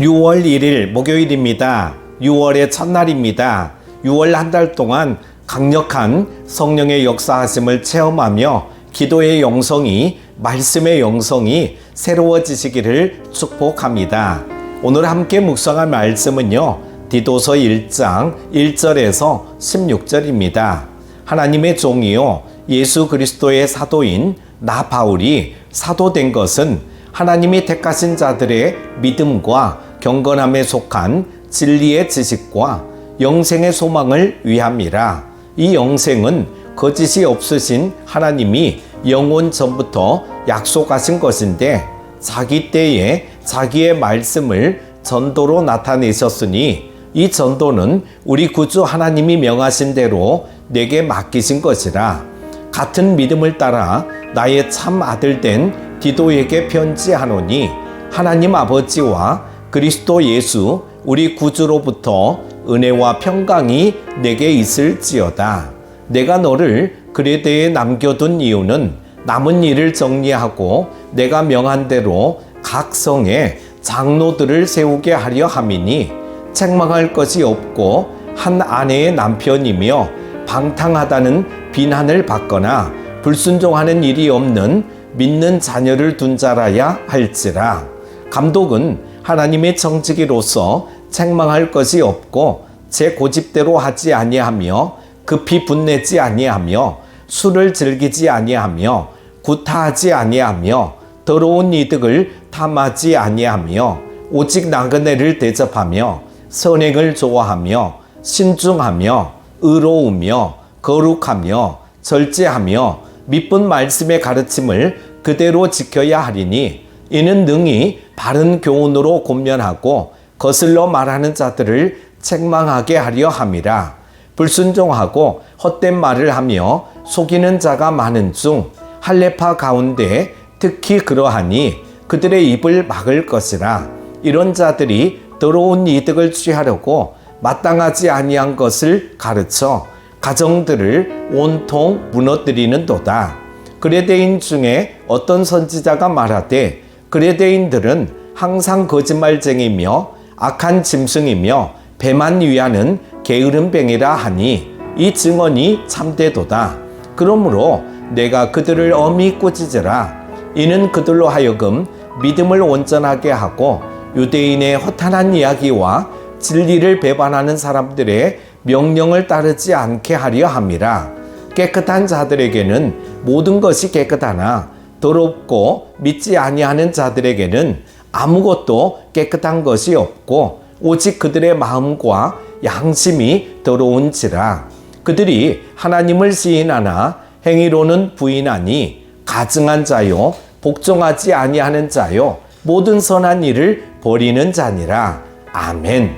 6월 1일 목요일입니다. 6월의 첫날입니다. 6월 한 달 동안 강력한 성령의 역사하심을 체험하며 기도의 영성이, 말씀의 영성이 새로워지시기를 축복합니다. 오늘 함께 묵상할 말씀은요, 디도서 1장 1절에서 16절입니다. 하나님의 종이요 예수 그리스도의 사도인 나 바울이 사도된 것은 하나님이 택하신 자들의 믿음과 경건함에 속한 진리의 지식과 영생의 소망을 위함이라. 이 영생은 거짓이 없으신 하나님이 영원 전부터 약속하신 것인데 자기 때에 자기의 말씀을 전도로 나타내셨으니 이 전도는 우리 구주 하나님이 명하신 대로 내게 맡기신 것이라. 같은 믿음을 따라 나의 참 아들 된 디도에게 편지하노니 하나님 아버지와 그리스도 예수 우리 구주로부터 은혜와 평강이 내게 있을지어다. 내가 너를 그레데에 남겨둔 이유는 남은 일을 정리하고 내가 명한 대로 각 성에 장로들을 세우게 하려 함이니 책망할 것이 없고 한 아내의 남편이며 방탕하다는 비난을 받거나 불순종하는 일이 없는 믿는 자녀를 둔 자라야 할지라. 감독은 하나님의 청지기로서 책망할 것이 없고 제 고집대로 하지 아니하며 급히 분내지 아니하며 술을 즐기지 아니하며 구타하지 아니하며 더러운 이득을 탐하지 아니하며 오직 나그네를 대접하며 선행을 좋아하며 신중하며 의로우며 거룩하며 절제하며 믿은 말씀의 가르침을 그대로 지켜야 하리니 이는 능히 바른 교훈으로 권면하고 거슬러 말하는 자들을 책망하게 하려 함이라. 불순종하고 헛된 말을 하며 속이는 자가 많은 중 할례파 가운데 특히 그러하니 그들의 입을 막을 것이라. 이런 자들이 더러운 이득을 취하려고 마땅하지 아니한 것을 가르쳐 가정들을 온통 무너뜨리는도다. 그레데인 중에 어떤 선지자가 말하되 그레데인들은 항상 거짓말쟁이며 악한 짐승이며 배만 위하는 게으름뱅이라 하니 이 증언이 참되도다. 그러므로 내가 그들을 엄히 꾸짖으라. 이는 그들로 하여금 믿음을 온전하게 하고 유대인의 허탄한 이야기와 진리를 배반하는 사람들의 명령을 따르지 않게 하려 함이라. 깨끗한 자들에게는 모든 것이 깨끗하나 더럽고 믿지 아니하는 자들에게는 아무것도 깨끗한 것이 없고 오직 그들의 마음과 양심이 더러운지라. 그들이 하나님을 시인하나 행위로는 부인하니 가증한 자요 복종하지 아니하는 자요 모든 선한 일을 버리는 자니라. 아멘.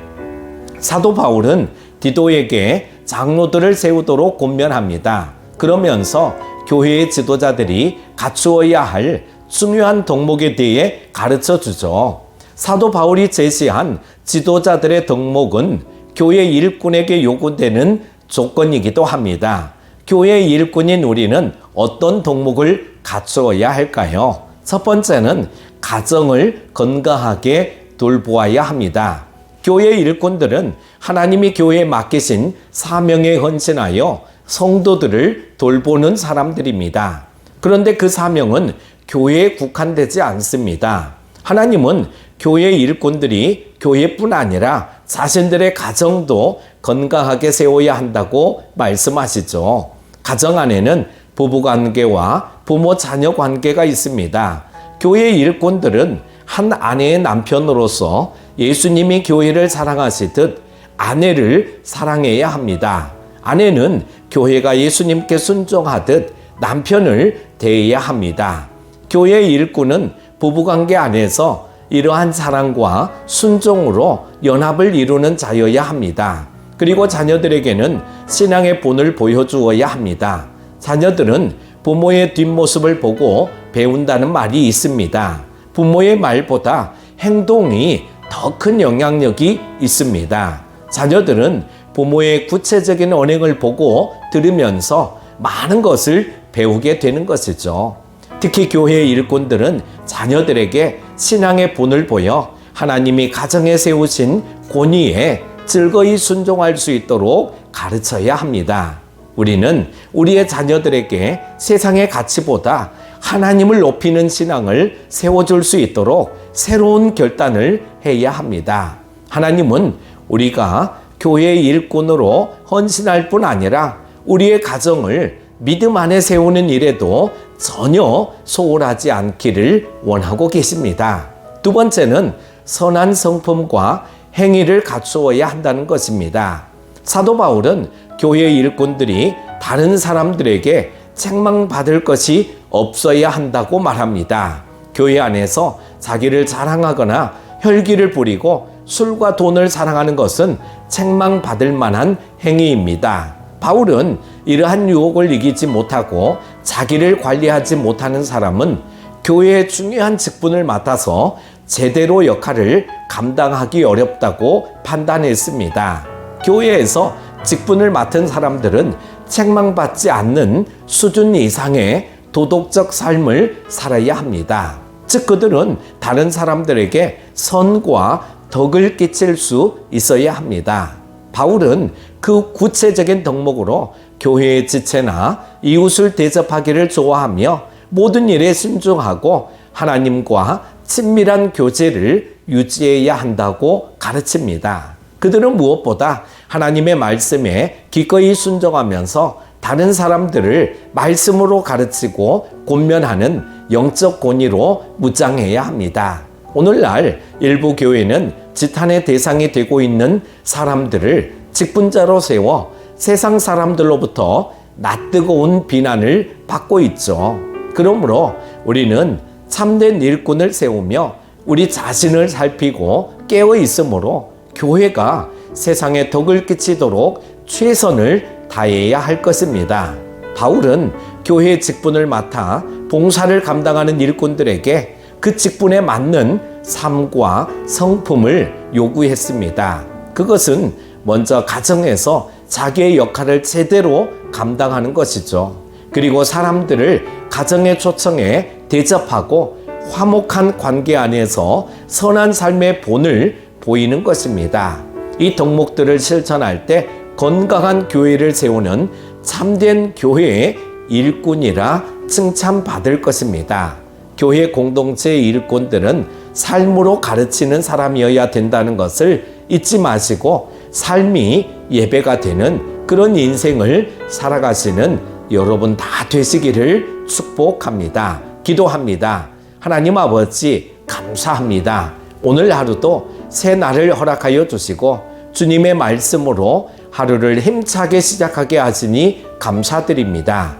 사도 바울은 디도에게 장로들을 세우도록 권면합니다. 그러면서 교회의 지도자들이 갖추어야 할 중요한 덕목에 대해 가르쳐 주죠. 사도 바울이 제시한 지도자들의 덕목은 교회 일꾼에게 요구되는 조건이기도 합니다. 교회 일꾼인 우리는 어떤 덕목을 갖추어야 할까요? 첫 번째는 가정을 건강하게 돌보아야 합니다. 교회 일꾼들은 하나님이 교회에 맡기신 사명에 헌신하여 성도들을 돌보는 사람들입니다. 그런데 그 사명은 교회에 국한되지 않습니다. 하나님은 교회 일꾼들이 교회뿐 아니라 자신들의 가정도 건강하게 세워야 한다고 말씀하시죠. 가정 안에는 부부관계와 부모 자녀 관계가 있습니다. 교회 일꾼들은 한 아내의 남편으로서 예수님이 교회를 사랑하시듯 아내를 사랑해야 합니다. 아내는 교회가 예수님께 순종하듯 남편을 대해야 합니다. 교회 일꾼은 부부관계 안에서 이러한 사랑과 순종으로 연합을 이루는 자여야 합니다. 그리고 자녀들에게는 신앙의 본을 보여주어야 합니다. 자녀들은 부모의 뒷모습을 보고 배운다는 말이 있습니다. 부모의 말보다 행동이 더 큰 영향력이 있습니다. 자녀들은 부모의 구체적인 언행을 보고 들으면서 많은 것을 배우게 되는 것이죠. 특히 교회의 일꾼들은 자녀들에게 신앙의 본을 보여 하나님이 가정에 세우신 권위에 즐거이 순종할 수 있도록 가르쳐야 합니다. 우리는 우리의 자녀들에게 세상의 가치보다 하나님을 높이는 신앙을 세워줄 수 있도록 새로운 결단을 해야 합니다. 하나님은 우리가 교회의 일꾼으로 헌신할 뿐 아니라 우리의 가정을 믿음 안에 세우는 일에도 전혀 소홀하지 않기를 원하고 계십니다. 두 번째는 선한 성품과 행위를 갖추어야 한다는 것입니다. 사도 바울은 교회의 일꾼들이 다른 사람들에게 책망받을 것이 없어야 한다고 말합니다. 교회 안에서 자기를 자랑하거나 혈기를 부리고 술과 돈을 사랑하는 것은 책망받을 만한 행위입니다. 바울은 이러한 유혹을 이기지 못하고 자기를 관리하지 못하는 사람은 교회의 중요한 직분을 맡아서 제대로 역할을 감당하기 어렵다고 판단했습니다. 교회에서 직분을 맡은 사람들은 책망받지 않는 수준 이상의 도덕적 삶을 살아야 합니다. 즉 그들은 다른 사람들에게 선과 덕을 끼칠 수 있어야 합니다. 바울은 그 구체적인 덕목으로 교회의 지체나 이웃을 대접하기를 좋아하며 모든 일에 순종하고 하나님과 친밀한 교제를 유지해야 한다고 가르칩니다. 그들은 무엇보다 하나님의 말씀에 기꺼이 순종하면서 다른 사람들을 말씀으로 가르치고 권면하는 영적 권위로 무장해야 합니다. 오늘날 일부 교회는 지탄의 대상이 되고 있는 사람들을 직분자로 세워 세상 사람들로부터 낯뜨거운 비난을 받고 있죠. 그러므로 우리는 참된 일꾼을 세우며 우리 자신을 살피고 깨어 있으므로 교회가 세상에 덕을 끼치도록 최선을 다해야 할 것입니다. 바울은 교회의 직분을 맡아 봉사를 감당하는 일꾼들에게 그 직분에 맞는 삶과 성품을 요구했습니다. 그것은 먼저 가정에서 자기의 역할을 제대로 감당하는 것이죠. 그리고 사람들을 가정의 초청에 대접하고 화목한 관계 안에서 선한 삶의 본을 보이는 것입니다. 이 덕목들을 실천할 때 건강한 교회를 세우는 참된 교회의 일꾼이라 칭찬받을 것입니다. 교회 공동체의 일꾼들은 삶으로 가르치는 사람이어야 된다는 것을 잊지 마시고 삶이 예배가 되는 그런 인생을 살아가시는 여러분 다 되시기를 축복합니다. 기도합니다. 하나님 아버지 감사합니다. 오늘 하루도 새 날을 허락하여 주시고 주님의 말씀으로 하루를 힘차게 시작하게 하시니 감사드립니다.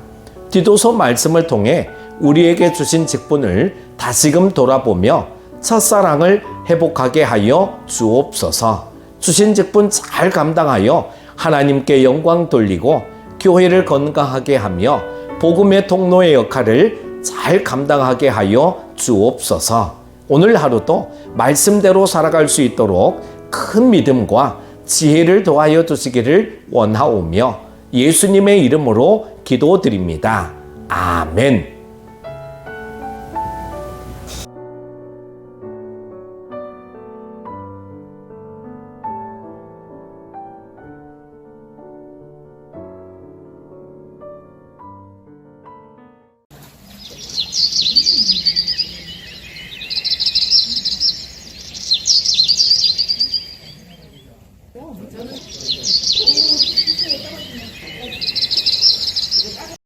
디도서 말씀을 통해 우리에게 주신 직분을 다시금 돌아보며 첫사랑을 회복하게 하여 주옵소서. 주신 직분 잘 감당하여 하나님께 영광 돌리고 교회를 건강하게 하며 복음의 통로의 역할을 잘 감당하게 하여 주옵소서. 오늘 하루도 말씀대로 살아갈 수 있도록 큰 믿음과 지혜를 더하여 주시기를 원하오며 예수님의 이름으로 기도드립니다. 아멘.